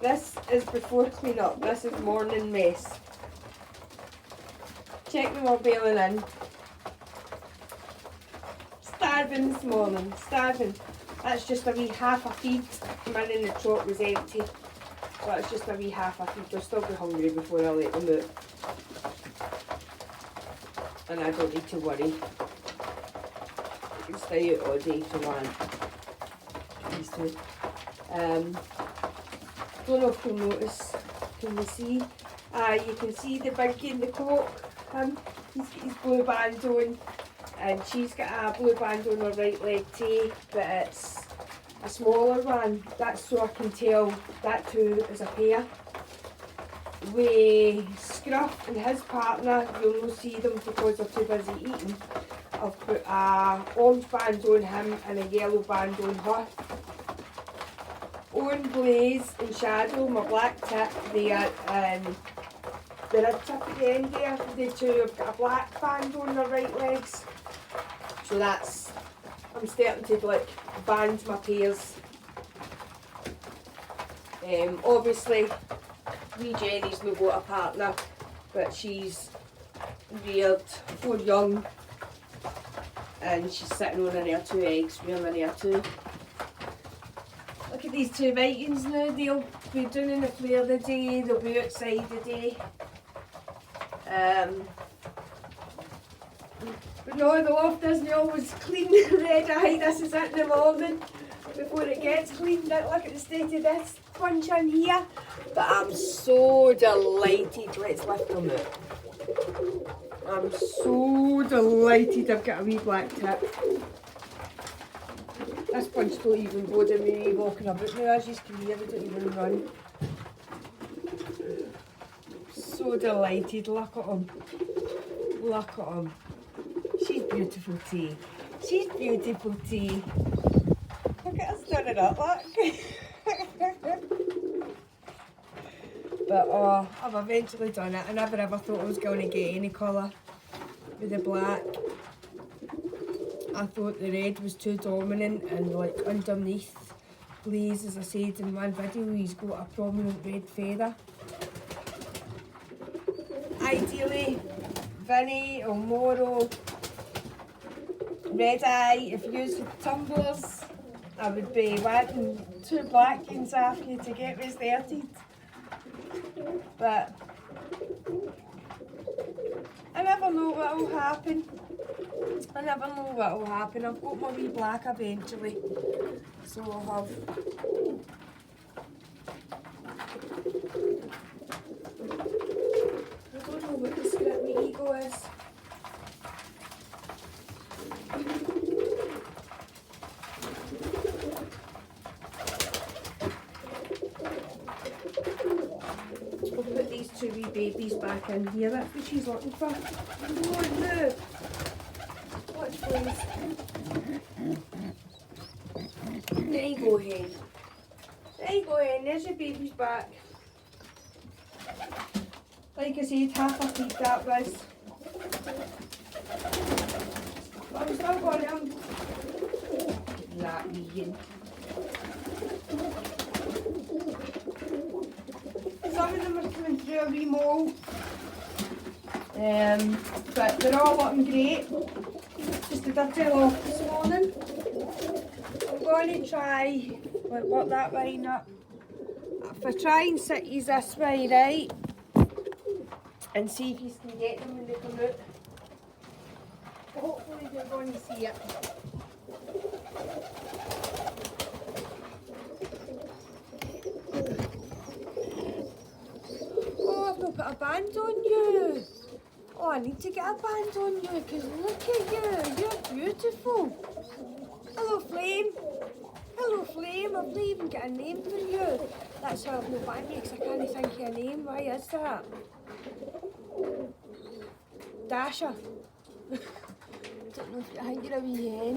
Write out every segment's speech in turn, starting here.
This is before clean up. This is morning mess. Check them all bailing in. Starving this morning, starving. That's just a wee half a feed. Mine in the truck was empty. So it's just a wee half a feed. They'll still be hungry before I let them out. And I don't need to worry. I can stay out all day if I want. These two. Don't know if you'll notice. Can you see? You can see the biggie in the coat. He's got his blue band on. And she's got a blue band on her right leg too, but it's a smaller one. That's so I can tell that two is a pair. With Scruff and his partner, you'll not see them because they're too busy eating. I've put a orange band on him and a yellow band on her. Owen, Blaze and Shadow, my black tip, they are the red tip at the end there. They two have got a black band on their right legs. So that's, I'm starting to like band my pairs. Obviously, wee Jenny's not got a partner, but she's reared 4 young and she's sitting on her 2 eggs, rearing her 2. Look at these 2 Vikings now, they'll be down in the flare the day, they'll be outside the day. But no, the loft isn't always clean, red eye, this is it in the morning before it gets cleaned. Look at the state of this bunch in here. But I'm so delighted, let's lift them out. I'm so delighted I've got a wee black tip. This bunch don't even bother me walking about now, as you can hear, they don't even run. So delighted, look at them. Look at them. She's beautiful too. She's beautiful too. Look at her standing up, look. But oh, I've eventually done it. I never ever thought I was going to get any colour with the black. I thought the red was too dominant and like underneath Blaze, as I said in one video, he's got a prominent red feather. Ideally, Vinny or Moro, Red Eye, if you use the tumblers, I would be wanting 2 black ones after you to get me started. But I never know what will happen. I never know what will happen. I've got my wee black eventually. So I'll have. I don't know what the script my ego is. I'll put these 2 wee babies back in here. That's what she's looking for. Come on, move. Watch, please. There you go, hen. There you go, hen. There's your babies back. Like I said, half a feed that was. But I'm still got them. That vegan. Some of them are coming through a wee mole. But they're all looking great. Just a dirty off this morning. I'm going to try, work that line up. If I try and sit these this way, right, and see if you can get them when they come out. Hopefully they're going to see it. Oh, I've not put a band on you. Oh, I need to get a band on you because look at you. You're beautiful. Hello, Flame. Hello, Flame. I've not even got a name for you. That's why I've no band because I can't think of a name. Why is that? Dasher. I don't know if I think you're a wee hen.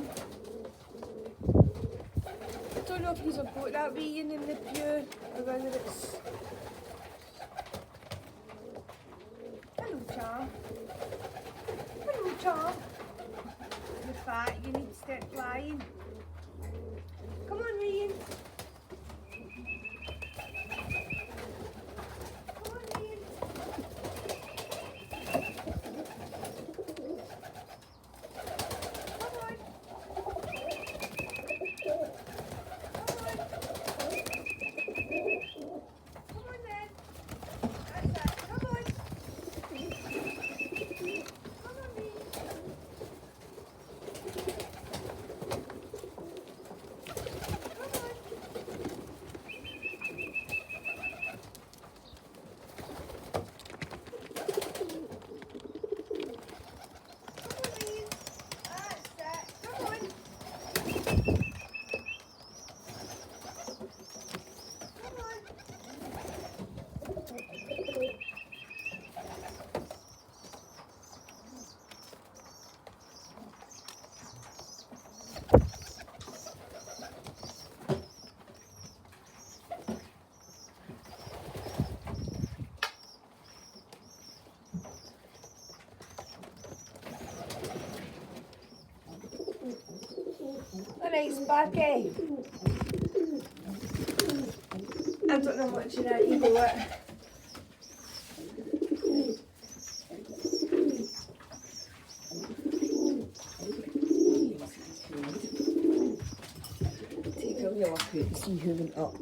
I don't know if he's got that wee in the pew or whether it's. Hello, Charm. Hello, Charm. You're fat, you need to start flying. Come on, Ryan. right, Sparky. I don't know much of that, you do it. Take a wee look out and see who went up.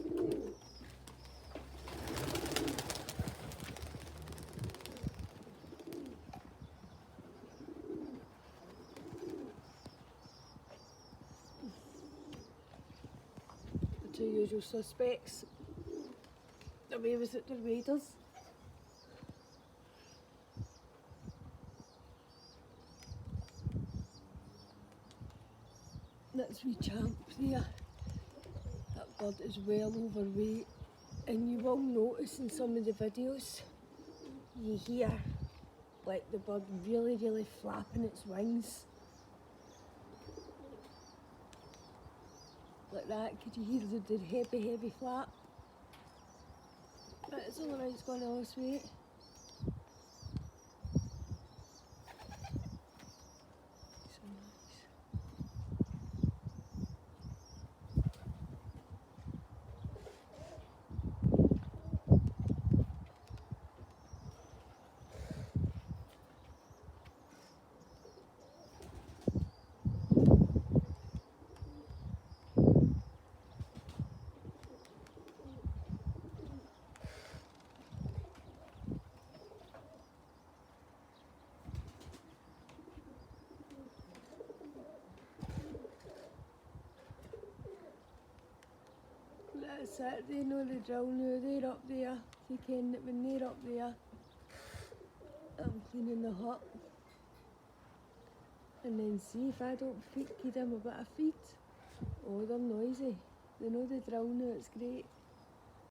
The two usual suspects. Away was it the raiders. That's wee champ there. That bird is well overweight, and you will notice in some of the videos you hear like the bird really flapping its wings. Like that, could you hear the heavy flap? But it's alright, it's going all this way. So nice. That's it, they know the drill now, they're up there. They ken that when they're up there, I'm cleaning the hut. And then see if I don't give them a bit of feed. Oh, they're noisy. They know the drill now, it's great.